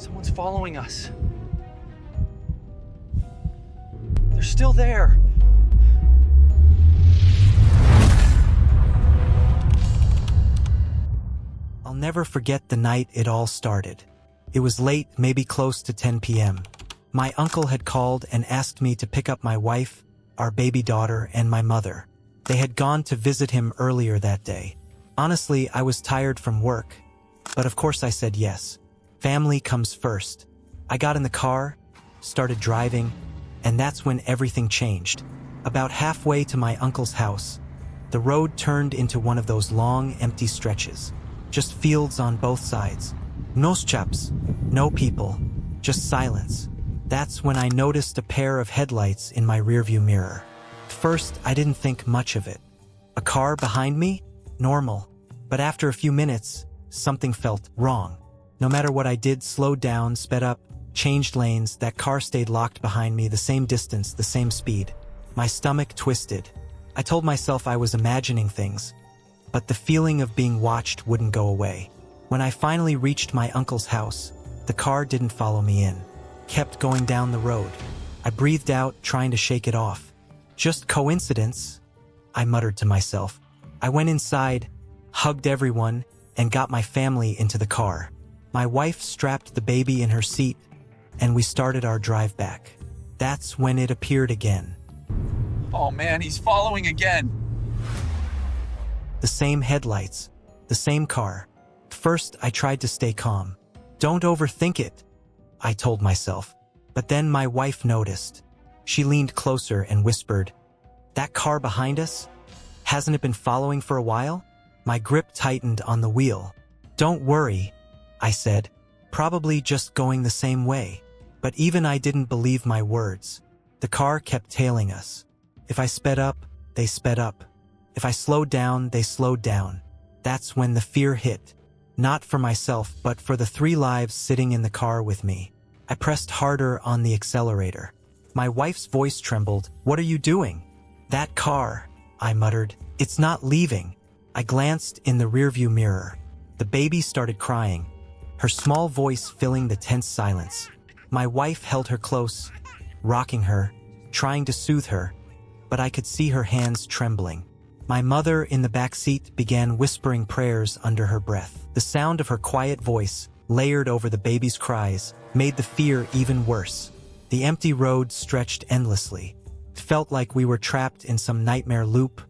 Someone's following us. They're still there. I'll never forget the night it all started. It was late, maybe close to 10 p.m. My uncle had called and asked me to pick up my wife, our baby daughter, and my mother. They had gone to visit him earlier that day. Honestly, I was tired from work, but of course I said yes. Family comes first. I got in the car, started driving, and that's when everything changed. About halfway to my uncle's house, the road turned into one of those long, empty stretches. Just fields on both sides. No chaps, no people, just silence. That's when I noticed a pair of headlights in my rearview mirror. At first, I didn't think much of it. A car behind me? Normal. But after a few minutes, something felt wrong. No matter what I did, slowed down, sped up, changed lanes, that car stayed locked behind me, the same distance, the same speed. My stomach twisted. I told myself I was imagining things, but the feeling of being watched wouldn't go away. When I finally reached my uncle's house, the car didn't follow me in. Kept going down the road. I breathed out, trying to shake it off. Just coincidence, I muttered to myself. I went inside, hugged everyone, and got my family into the car. My wife strapped the baby in her seat, and we started our drive back. That's when it appeared again. Oh man, he's following again. The same headlights, the same car. First, I tried to stay calm. Don't overthink it, I told myself. But then my wife noticed. She leaned closer and whispered, "That car behind us? Hasn't it been following for a while?" My grip tightened on the wheel. "Don't worry," I said. "Probably just going the same way." But even I didn't believe my words. The car kept tailing us. If I sped up, they sped up. If I slowed down, they slowed down. That's when the fear hit. Not for myself, but for the 3 lives sitting in the car with me. I pressed harder on the accelerator. My wife's voice trembled. "What are you doing?" "That car," I muttered. "It's not leaving." I glanced in the rearview mirror. The baby started crying, her small voice filling the tense silence. My wife held her close, rocking her, trying to soothe her, but I could see her hands trembling. My mother in the back seat began whispering prayers under her breath. The sound of her quiet voice, layered over the baby's cries, made the fear even worse. The empty road stretched endlessly. It felt like we were trapped in some nightmare loop,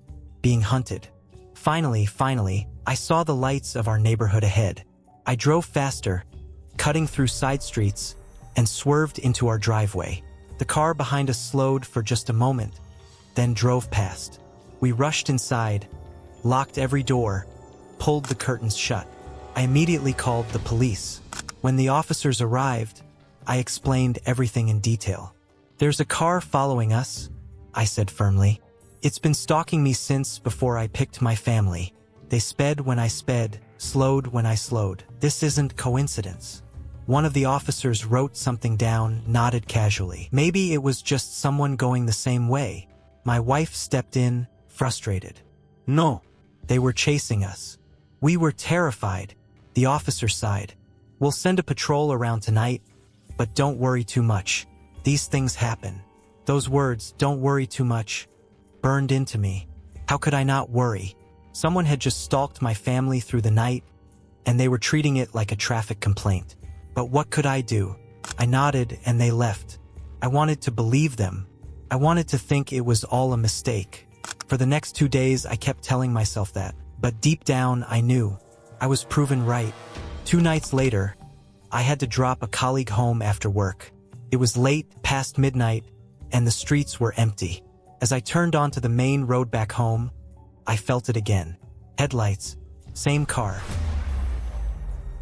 being hunted. Finally, I saw the lights of our neighborhood ahead. I drove faster, cutting through side streets, and swerved into our driveway. The car behind us slowed for just a moment, then drove past. We rushed inside, locked every door, pulled the curtains shut. I immediately called the police. When the officers arrived, I explained everything in detail. "There's a car following us," I said firmly. "It's been stalking me since before I picked my family. They sped when I sped, slowed when I slowed. This isn't coincidence." One of the officers wrote something down, nodded casually. Maybe it was just someone going the same way. My wife stepped in, frustrated. "No, they were chasing us." We were terrified. The officer sighed. "We'll send a patrol around tonight, but don't worry too much. These things happen." Those words, "don't worry too much," burned into me. How could I not worry? Someone had just stalked my family through the night, and they were treating it like a traffic complaint. But what could I do? I nodded and they left. I wanted to believe them. I wanted to think it was all a mistake. For the next 2 days, I kept telling myself that. But deep down, I knew. I was proven right. 2 nights later, I had to drop a colleague home after work. It was late, past midnight, and the streets were empty. As I turned onto the main road back home, I felt it again. Headlights, same car.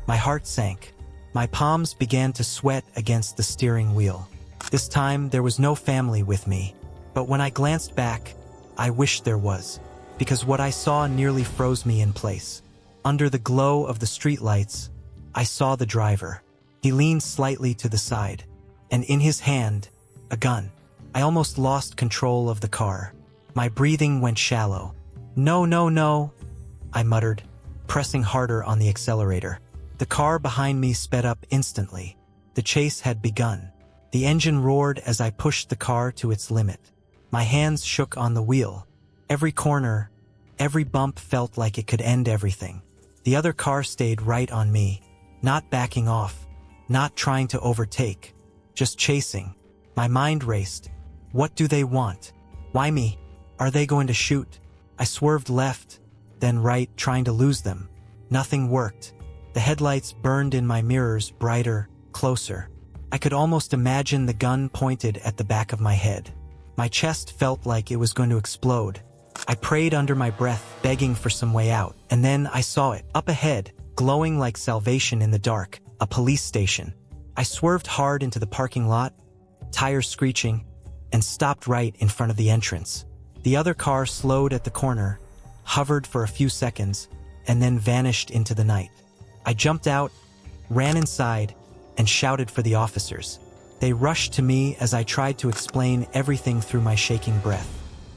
My heart sank. My palms began to sweat against the steering wheel. This time, there was no family with me. But when I glanced back, I wished there was, because what I saw nearly froze me in place. Under the glow of the streetlights, I saw the driver. He leaned slightly to the side, and in his hand, a gun. I almost lost control of the car. My breathing went shallow. "No, no, no," I muttered, pressing harder on the accelerator. The car behind me sped up instantly. The chase had begun. The engine roared as I pushed the car to its limit. My hands shook on the wheel. Every corner, every bump felt like it could end everything. The other car stayed right on me, not backing off, not trying to overtake, just chasing. My mind raced. What do they want? Why me? Are they going to shoot? I swerved left, then right, trying to lose them. Nothing worked. The headlights burned in my mirrors, brighter, closer. I could almost imagine the gun pointed at the back of my head. My chest felt like it was going to explode. I prayed under my breath, begging for some way out, and then I saw it, up ahead, glowing like salvation in the dark, a police station. I swerved hard into the parking lot, tires screeching, and stopped right in front of the entrance. The other car slowed at the corner, hovered for a few seconds, and then vanished into the night. I jumped out, ran inside, and shouted for the officers. They rushed to me as I tried to explain everything through my shaking breath.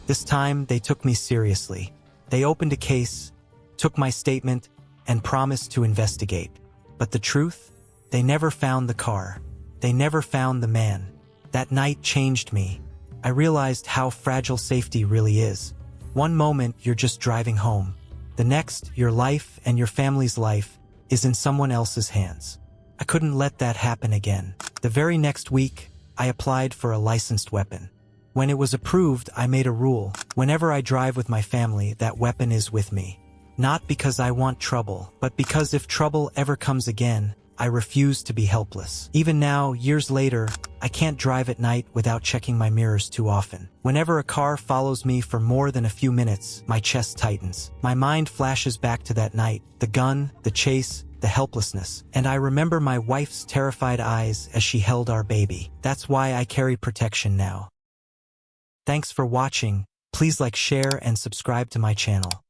This time, they took me seriously. They opened a case, took my statement, and promised to investigate. But the truth? They never found the car. They never found the man. That night changed me. I realized how fragile safety really is. One moment, you're just driving home. The next, your life and your family's life is in someone else's hands. I couldn't let that happen again. The very next week, I applied for a licensed weapon. When it was approved, I made a rule. Whenever I drive with my family, that weapon is with me. Not because I want trouble, but because if trouble ever comes again, I refuse to be helpless. Even now, years later, I can't drive at night without checking my mirrors too often. Whenever a car follows me for more than a few minutes, my chest tightens. My mind flashes back to that night, the gun, the chase, the helplessness. And I remember my wife's terrified eyes as she held our baby. That's why I carry protection now. Thanks for watching. Please like, share, and subscribe to my channel.